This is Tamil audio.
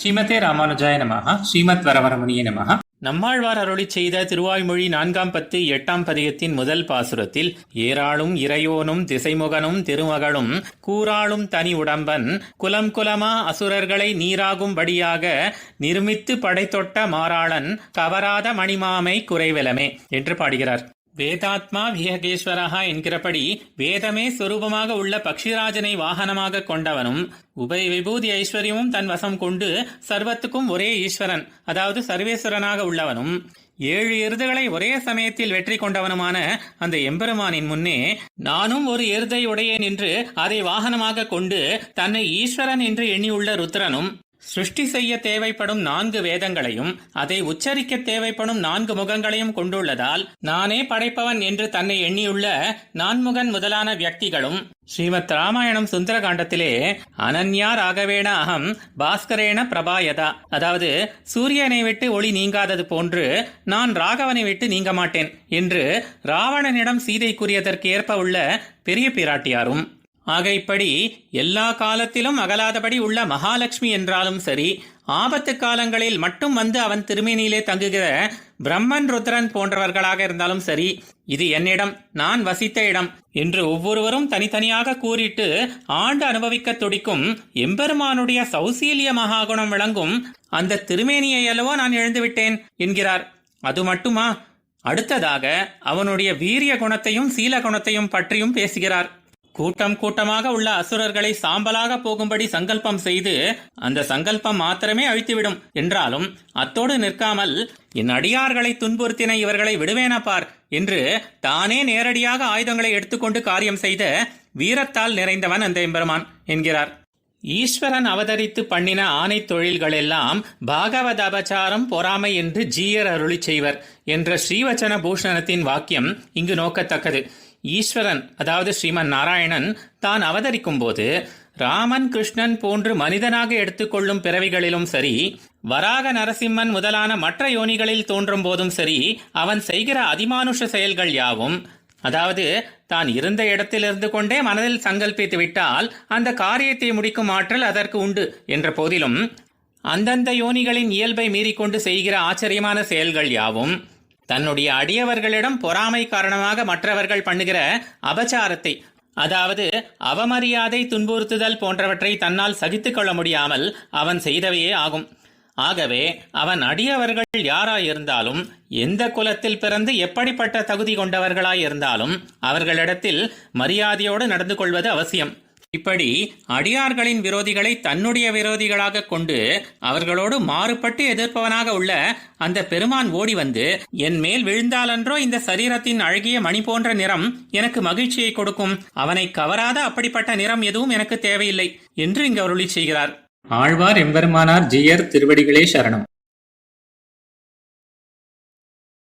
ஸ்ரீமதே ராமானுஜாய நமஹ. ஸ்ரீமத் வரவரமுனியே நமஹ. நம்மாழ்வார் அருளிச் செய்த திருவாய்மொழி 4ஆம் பத்து 8ஆம் பதிகத்தின் முதல் பாசுரத்தில் ஏராளும் இறையோனும் திசைமுகனும் திருமகளும் கூறாளும் தனி உடம்பன் குலம் குலமா அசுரர்களை நீராகும்படியாக நிர்மித்து படைத்தொட்ட மாறாளன் கவராத மணிமாமை குறைவெலமே என்று பாடுகிறார். வேதாத்மா விஹகேஸ்வரஹா என்கிறபடி வேதமே சொரூபமாக உள்ள பக்ஷிராஜனை வாகனமாக கொண்டவனும் உபய விபூதி ஐஸ்வர்யமும் தன் வசம் கொண்டு சர்வத்துக்கும் ஒரே ஈஸ்வரன், அதாவது சர்வேஸ்வரனாக உள்ளவனும் 7 எருதுகளை ஒரே சமயத்தில் வெற்றி கொண்டவனுமான அந்த எம்பெருமானின் முன்னே நானும் ஒரு எருதை உடையேன் என்று அதை வாகனமாக கொண்டு தன்னை ஈஸ்வரன் என்று எண்ணியுள்ள ருத்ரனும் சிருஷ்டி செய்ய தேவைப்படும் 4 வேதங்களையும் அதை உச்சரிக்க தேவைப்படும் 4 முகங்களையும் கொண்டுள்ளதால் நானே படைப்பவன் என்று தன்னை எண்ணியுள்ள நான்முகன் முதலான வியக்திகளும் ஸ்ரீமத் ராமாயணம் சுந்தரகாண்டத்திலே அனன்யா ராகவேண அகம் பாஸ்கரேண பிரபாயதா, அதாவது சூரியனை விட்டு ஒளி நீங்காதது போன்று நான் ராகவனை விட்டு நீங்க மாட்டேன் என்று ராவணனிடம் சீதை கூறியதற்கு ஏற்ப உள்ள பெரிய பிராட்டியாரும், ஆக இப்படி எல்லா காலத்திலும் அகலாதபடி உள்ள மகாலட்சுமி என்றாலும் சரி, ஆபத்து காலங்களில் மட்டும் வந்து அவன் திருமேனியிலே தங்குகிற பிரம்மன் ருத்ரன் போன்றவர்களாக இருந்தாலும் சரி, இது என்னிடம், நான் வசித்த இடம் என்று ஒவ்வொருவரும் தனித்தனியாக கூறிட்டு ஆண்டு அனுபவிக்க துடிக்கும் எம்பெருமானுடைய சௌசீல்ய மகாகுணம் விளங்கும் அந்த திருமேனியை அல்லவோ நான் எழுந்துவிட்டேன் என்கிறார். அது மட்டுமா, அடுத்ததாக அவனுடைய வீரிய குணத்தையும் சீல குணத்தையும் பற்றியும் பேசுகிறார். கூட்டம் கூட்டமாக உள்ள அசுரர்களை சாம்பலாக போகும்படி சங்கல்பம் செய்து அந்த சங்கல்பம் மாத்திரமே அழித்துவிடும் என்றாலும் அத்தோடு நிற்காமல் என் அடியார்களை துன்புறுத்தின இவர்களை விடுவேனா பார் என்று தானே நேரடியாக ஆயுதங்களை எடுத்துக்கொண்டு காரியம் செய்த வீரத்தால் நிறைந்தவன் அந்த எம்பெருமான் என்கிறார். ஈஸ்வரன் அவதரித்து பண்ணின ஆணை தொழில்கள் எல்லாம் பாகவத அபச்சாரம் பொறாமை என்று ஜீயர் அருளி செய்வர் என்ற ஸ்ரீவச்சன பூஷணத்தின் வாக்கியம் இங்கு நோக்கத்தக்கது. ஈஸ்வரன், அதாவது ஸ்ரீமன் நாராயணன் தான் அவதரிக்கும் போது ராமன் கிருஷ்ணன் போன்று மனிதனாக எடுத்துக்கொள்ளும் பிறவிகளிலும் சரி, வராக நரசிம்மன் முதலான மற்ற யோனிகளில் தோன்றும் போதும் சரி, அவன் செய்கிற அதிமானுஷ செயல்கள் யாவும், அதாவது தான் இருந்த இடத்திலிருந்து கொண்டே மனதில் சங்கல்பித்து விட்டால் அந்த காரியத்தை முடிக்கும் ஆற்றல் அதற்கு உண்டு என்ற போதிலும் அந்தந்த யோனிகளின் இயல்பை மீறிக்கொண்டு செய்கிற ஆச்சரியமான செயல்கள் யாவும் தன்னுடைய அடியவர்களிடம் பொறாமை காரணமாக மற்றவர்கள் பண்ணுகிற அபச்சாரத்தை, அதாவது அவமரியாதை துன்புறுத்துதல் போன்றவற்றை தன்னால் சகித்துக் கொள்ள முடியாமல் அவன் செய்தவையே ஆகும். ஆகவே அவன் அடியவர்கள் யாராயிருந்தாலும், எந்த குலத்தில் பிறந்து எப்படிப்பட்ட தகுதி கொண்டவர்களாயிருந்தாலும் அவர்களிடத்தில் மரியாதையோடு நடந்து கொள்வது அவசியம். இப்படி அடியார்களின் விரோதிகளை தன்னுடைய விரோதிகளாக கொண்டு அவர்களோடு மாறுபட்டு எதிர்ப்பவனாக உள்ள அந்த பெருமான் ஓடி வந்து, என் மேல் விழுந்தாலன்றோ இந்த சரீரத்தின் அழகிய மணி போன்ற நிறம் எனக்கு மகிழ்ச்சியை கொடுக்கும், அவனை கவராத அப்படிப்பட்ட நிறம் எதுவும் எனக்கு தேவையில்லை என்று இங்கு அருளி செய்கிறார். ஆழ்வார் எம்பெருமானார் ஜீயர் திருவடிகளே சரணம்.